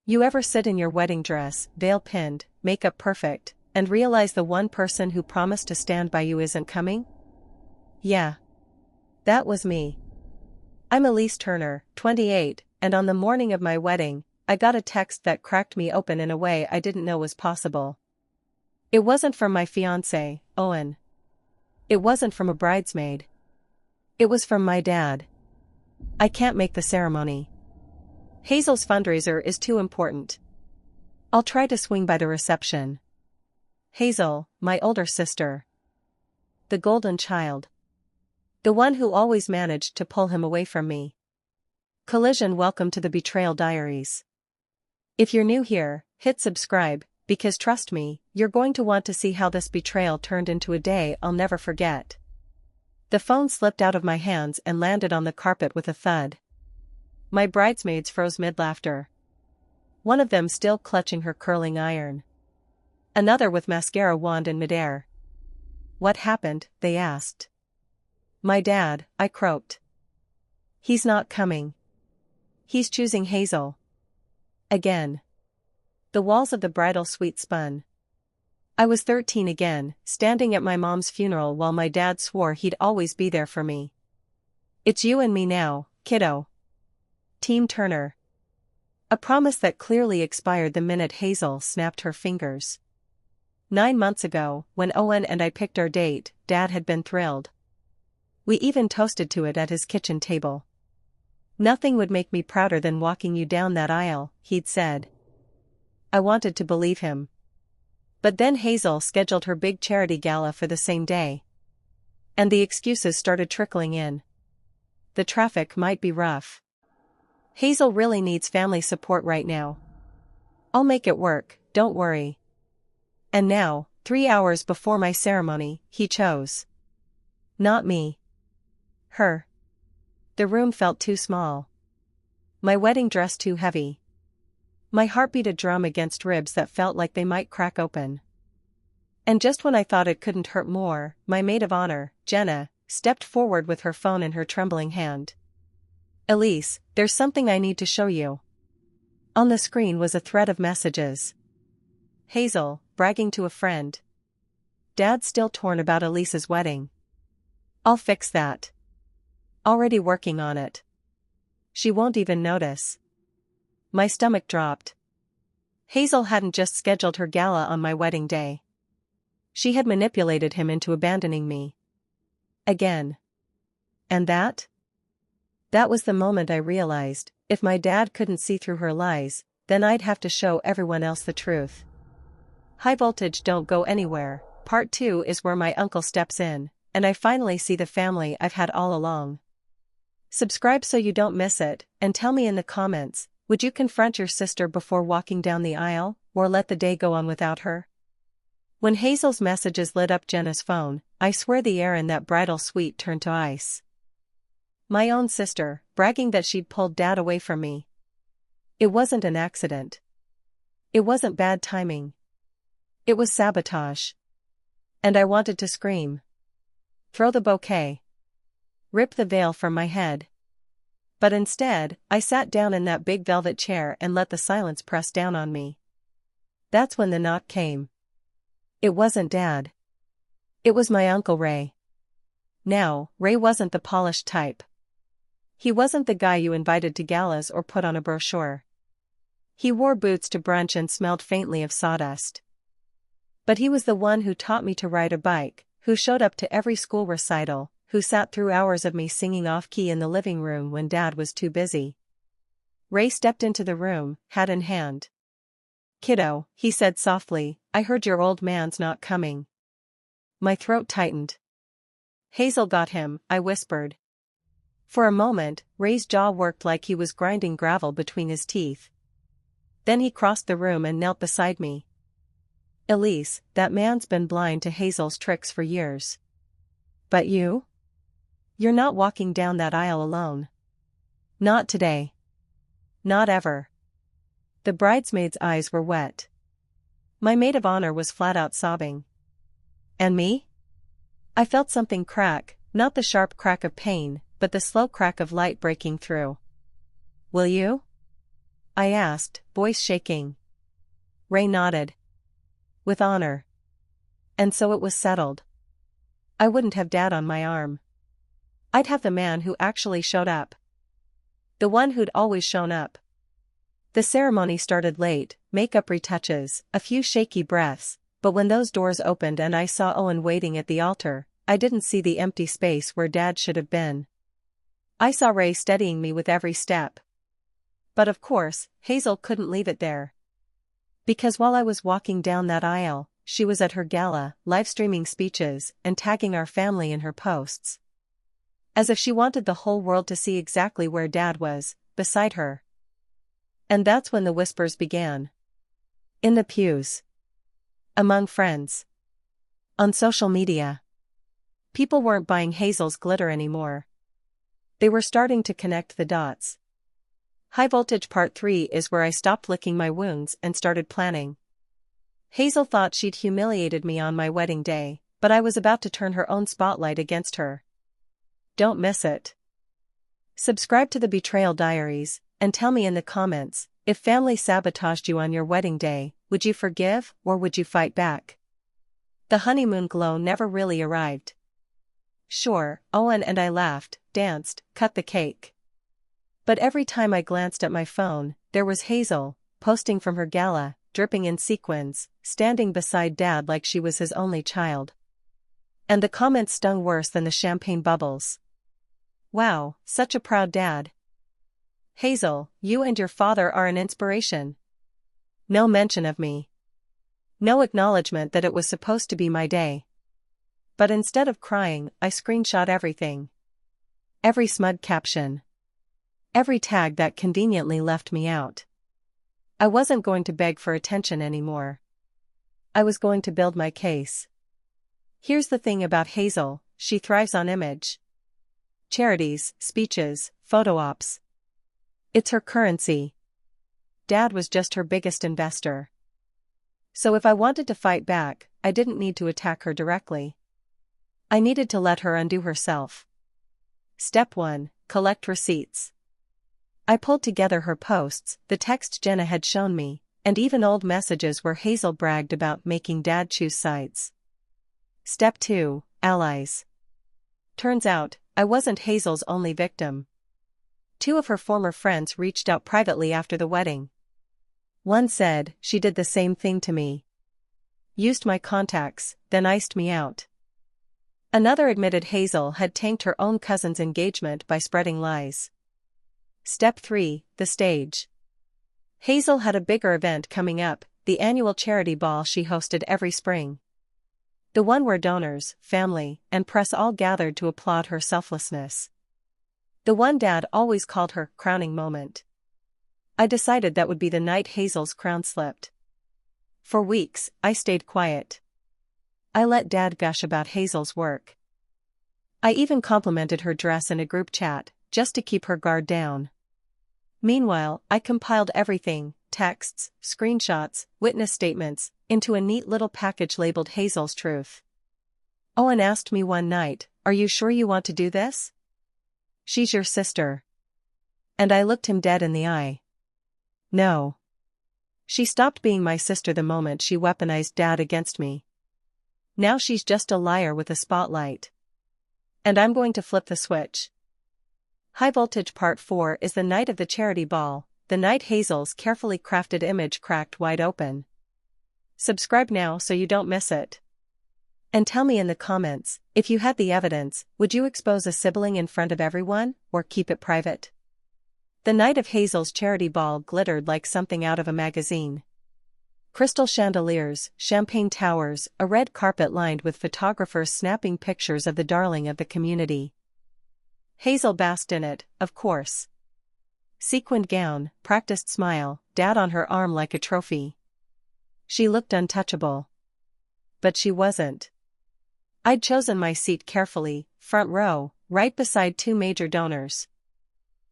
You ever sit in your wedding dress, veil pinned, makeup perfect, and realize the one person who promised to stand by you isn't coming? Yeah. That was me. I'm Elise Turner, 28, and on the morning of my wedding, I got a text that cracked me open in a way I didn't know was possible. It wasn't from my fiancé, Owen. It wasn't from a bridesmaid. It was from my dad. I can't make the ceremony. Hazel's fundraiser is too important. I'll try to swing by the reception. Hazel, my older sister. The golden child. The one who always managed to pull him away from me. Collision. Welcome to the Betrayal Diaries. If you're new here, hit subscribe, because trust me, you're going to want to see how this betrayal turned into a day I'll never forget. The phone slipped out of my hands and landed on the carpet with a thud. My bridesmaids froze mid-laughter. One of them still clutching her curling iron. Another with mascara wand in midair. What happened? They asked. My dad, I croaked. He's not coming. He's choosing Hazel. Again. The walls of the bridal suite spun. I was 13 again, standing at my mom's funeral while my dad swore he'd always be there for me. It's you and me now, kiddo. Team Turner. A promise that clearly expired the minute Hazel snapped her fingers. 9 months ago, when Owen and I picked our date, Dad had been thrilled. We even toasted to it at his kitchen table. Nothing would make me prouder than walking you down that aisle, he'd said. I wanted to believe him. But then Hazel scheduled her big charity gala for the same day. And the excuses started trickling in. The traffic might be rough. Hazel really needs family support right now. I'll make it work, don't worry. And now, 3 hours before my ceremony, he chose. Not me. Her. The room felt too small. My wedding dress too heavy. My heart beat a drum against ribs that felt like they might crack open. And just when I thought it couldn't hurt more, my maid of honor, Jenna, stepped forward with her phone in her trembling hand. Elise, there's something I need to show you. On the screen was a thread of messages. Hazel, bragging to a friend. Dad's still torn about Elise's wedding. I'll fix that. Already working on it. She won't even notice. My stomach dropped. Hazel hadn't just scheduled her gala on my wedding day. She had manipulated him into abandoning me. Again. And that? That was the moment I realized, if my dad couldn't see through her lies, then I'd have to show everyone else the truth. High Voltage. Don't go anywhere. Part 2 is where my uncle steps in, and I finally see the family I've had all along. Subscribe so you don't miss it, and tell me in the comments, would you confront your sister before walking down the aisle, or let the day go on without her? When Hazel's messages lit up Jenna's phone, I swear the air in that bridal suite turned to ice. My own sister, bragging that she'd pulled Dad away from me. It wasn't an accident. It wasn't bad timing. It was sabotage. And I wanted to scream. Throw the bouquet. Rip the veil from my head. But instead, I sat down in that big velvet chair and let the silence press down on me. That's when the knock came. It wasn't Dad. It was my Uncle Ray. Now, Ray wasn't the polished type. He wasn't the guy you invited to galas or put on a brochure. He wore boots to brunch and smelled faintly of sawdust. But he was the one who taught me to ride a bike, who showed up to every school recital, who sat through hours of me singing off-key in the living room when Dad was too busy. Ray stepped into the room, hat in hand. Kiddo, he said softly, I heard your old man's not coming. My throat tightened. Hazel got him, I whispered. For a moment, Ray's jaw worked like he was grinding gravel between his teeth. Then he crossed the room and knelt beside me. Elise, that man's been blind to Hazel's tricks for years. But you? You're not walking down that aisle alone. Not today. Not ever. The bridesmaid's eyes were wet. My maid of honor was flat out sobbing. And me? I felt something crack, not the sharp crack of pain, but the slow crack of light breaking through. Will you? I asked, voice shaking. Ray nodded. With honor. And so it was settled. I wouldn't have Dad on my arm. I'd have the man who actually showed up. The one who'd always shown up. The ceremony started late, makeup retouches, a few shaky breaths, but when those doors opened and I saw Owen waiting at the altar, I didn't see the empty space where Dad should have been. I saw Ray steadying me with every step. But of course, Hazel couldn't leave it there. Because while I was walking down that aisle, she was at her gala, live-streaming speeches, and tagging our family in her posts. As if she wanted the whole world to see exactly where Dad was, beside her. And that's when the whispers began. In the pews. Among friends. On social media. People weren't buying Hazel's glitter anymore. They were starting to connect the dots. High Voltage Part 3 is where I stopped licking my wounds and started planning. Hazel thought she'd humiliated me on my wedding day, but I was about to turn her own spotlight against her. Don't miss it. Subscribe to the Betrayal Diaries, and tell me in the comments, if family sabotaged you on your wedding day, would you forgive or would you fight back? The honeymoon glow never really arrived. Sure, Owen and I laughed, danced, cut the cake. But every time I glanced at my phone, there was Hazel, posting from her gala, dripping in sequins, standing beside Dad like she was his only child. And the comments stung worse than the champagne bubbles. Wow, such a proud dad. Hazel, you and your father are an inspiration. No mention of me. No acknowledgement that it was supposed to be my day. But instead of crying, I screenshot everything. Every smug caption. Every tag that conveniently left me out. I wasn't going to beg for attention anymore. I was going to build my case. Here's the thing about Hazel, she thrives on image. Charities, speeches, photo ops. It's her currency. Dad was just her biggest investor. So if I wanted to fight back, I didn't need to attack her directly. I needed to let her undo herself. Step 1, collect receipts. I pulled together her posts, the text Jenna had shown me, and even old messages where Hazel bragged about making Dad choose sides. Step 2, allies. Turns out, I wasn't Hazel's only victim. 2 of her former friends reached out privately after the wedding. One said, she did the same thing to me. Used my contacts, then iced me out. Another admitted Hazel had tanked her own cousin's engagement by spreading lies. Step 3, the stage. Hazel had a bigger event coming up, the annual charity ball she hosted every spring. The one where donors, family, and press all gathered to applaud her selflessness. The one Dad always called her crowning moment. I decided that would be the night Hazel's crown slipped. For weeks, I stayed quiet. I let Dad gush about Hazel's work. I even complimented her dress in a group chat, just to keep her guard down. Meanwhile, I compiled everything, texts, screenshots, witness statements, into a neat little package labeled Hazel's Truth. Owen asked me one night, "Are you sure you want to do this? She's your sister." And I looked him dead in the eye. No. She stopped being my sister the moment she weaponized Dad against me. Now she's just a liar with a spotlight. And I'm going to flip the switch. High Voltage Part 4 is the night of the charity ball, the night Hazel's carefully crafted image cracked wide open. Subscribe now so you don't miss it. And tell me in the comments, if you had the evidence, would you expose a sibling in front of everyone, or keep it private? The night of Hazel's charity ball glittered like something out of a magazine. Crystal chandeliers, champagne towers, a red carpet lined with photographers snapping pictures of the darling of the community. Hazel basked in it, of course. Sequined gown, practiced smile, Dad on her arm like a trophy. She looked untouchable. But she wasn't. I'd chosen my seat carefully, front row, right beside 2 major donors.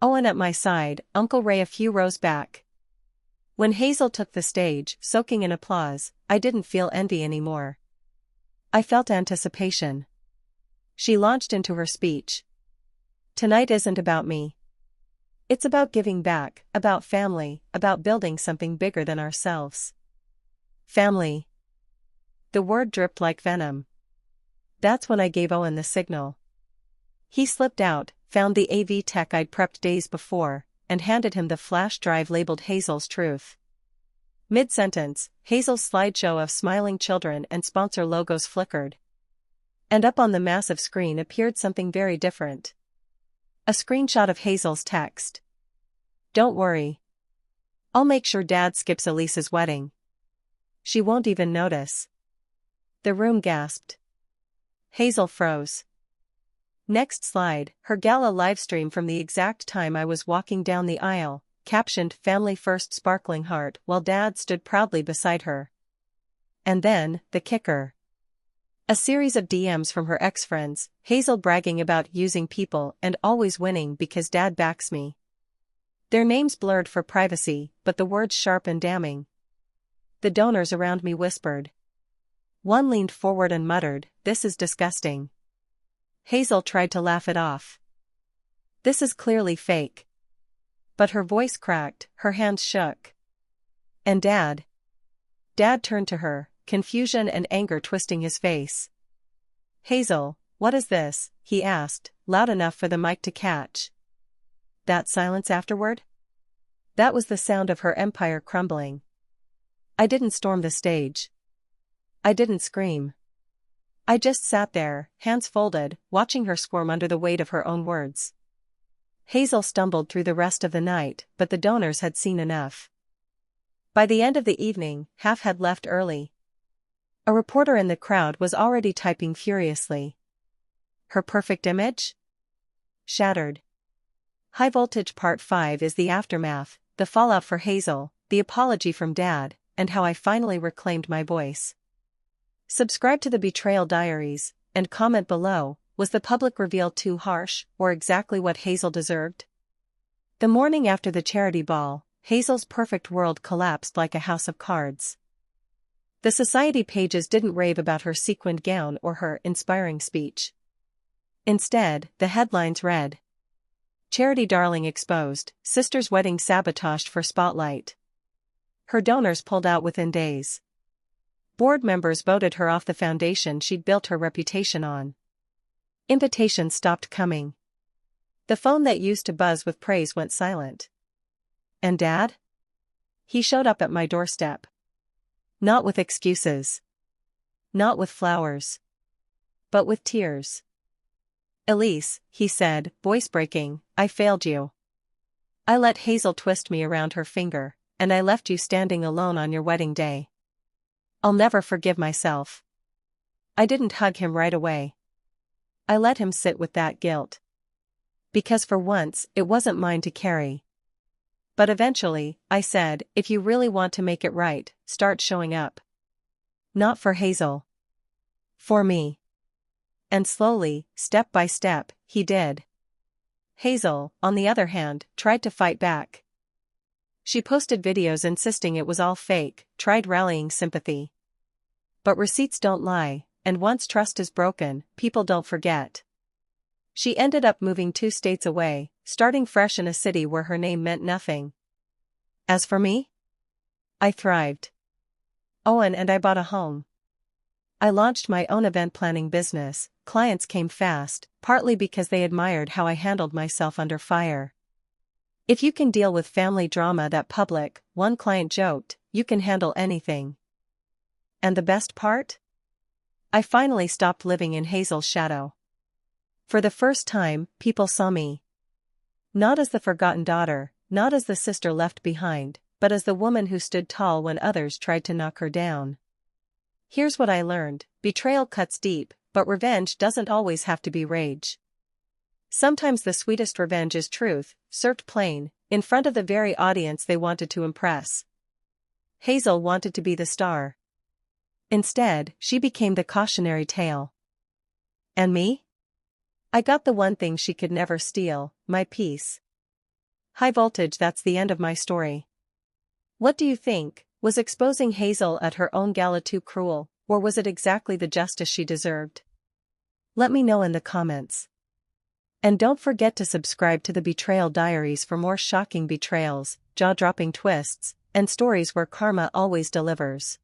Owen at my side, Uncle Ray a few rows back. When Hazel took the stage, soaking in applause, I didn't feel envy anymore. I felt anticipation. She launched into her speech. Tonight isn't about me. It's about giving back, about family, about building something bigger than ourselves. Family. The word dripped like venom. That's when I gave Owen the signal. He slipped out, found the AV tech I'd prepped days before, and handed him the flash drive labeled Hazel's Truth. Mid-sentence, Hazel's slideshow of smiling children and sponsor logos flickered. And up on the massive screen appeared something very different. A screenshot of Hazel's text. "Don't worry. I'll make sure Dad skips Elise's wedding. She won't even notice." The room gasped. Hazel froze. Next slide, her gala livestream from the exact time I was walking down the aisle, captioned "Family First Sparkling Heart" while Dad stood proudly beside her. And then, the kicker. A series of DMs from her ex-friends, Hazel bragging about using people and always winning because Dad backs me. Their names blurred for privacy, but the words sharp and damning. The donors around me whispered. One leaned forward and muttered, "This is disgusting." Hazel tried to laugh it off. "This is clearly fake." But her voice cracked, her hands shook. And Dad? Dad turned to her, confusion and anger twisting his face. "Hazel, what is this?" he asked, loud enough for the mic to catch. That silence afterward? That was the sound of her empire crumbling. I didn't storm the stage. I didn't scream. I just sat there, hands folded, watching her squirm under the weight of her own words. Hazel stumbled through the rest of the night, but the donors had seen enough. By the end of the evening, half had left early. A reporter in the crowd was already typing furiously. Her perfect image? Shattered. High Voltage Part 5 is the aftermath, the fallout for Hazel, the apology from Dad, and how I finally reclaimed my voice. Subscribe to the Betrayal Diaries, and comment below, was the public reveal too harsh, or exactly what Hazel deserved? The morning after the charity ball, Hazel's perfect world collapsed like a house of cards. The society pages didn't rave about her sequined gown or her inspiring speech. Instead, the headlines read, "Charity Darling Exposed, Sister's Wedding Sabotaged for Spotlight." Her donors pulled out within days. Board members voted her off the foundation she'd built her reputation on. Invitations stopped coming. The phone that used to buzz with praise went silent. And Dad? He showed up at my doorstep. Not with excuses. Not with flowers. But with tears. "Elise," he said, voice breaking, "I failed you. I let Hazel twist me around her finger, and I left you standing alone on your wedding day. I'll never forgive myself." I didn't hug him right away. I let him sit with that guilt. Because for once, it wasn't mine to carry. But eventually, I said, if you really want to make it right, start showing up. Not for Hazel. For me. And slowly, step by step, he did. Hazel, on the other hand, tried to fight back. She posted videos insisting it was all fake, tried rallying sympathy. But receipts don't lie, and once trust is broken, people don't forget. She ended up moving 2 states away, starting fresh in a city where her name meant nothing. As for me? I thrived. Owen and I bought a home. I launched my own event planning business. Clients came fast, partly because they admired how I handled myself under fire. "If you can deal with family drama that public," one client joked, "you can handle anything." And the best part? I finally stopped living in Hazel's shadow. For the first time, people saw me. Not as the forgotten daughter, not as the sister left behind, but as the woman who stood tall when others tried to knock her down. Here's what I learned: betrayal cuts deep, but revenge doesn't always have to be rage. Sometimes the sweetest revenge is truth, served plain, in front of the very audience they wanted to impress. Hazel wanted to be the star. Instead, she became the cautionary tale. And me? I got the one thing she could never steal, my peace. High Voltage, that's the end of my story. What do you think? Was exposing Hazel at her own gala too cruel, or was it exactly the justice she deserved? Let me know in the comments. And don't forget to subscribe to the Betrayal Diaries for more shocking betrayals, jaw-dropping twists, and stories where karma always delivers.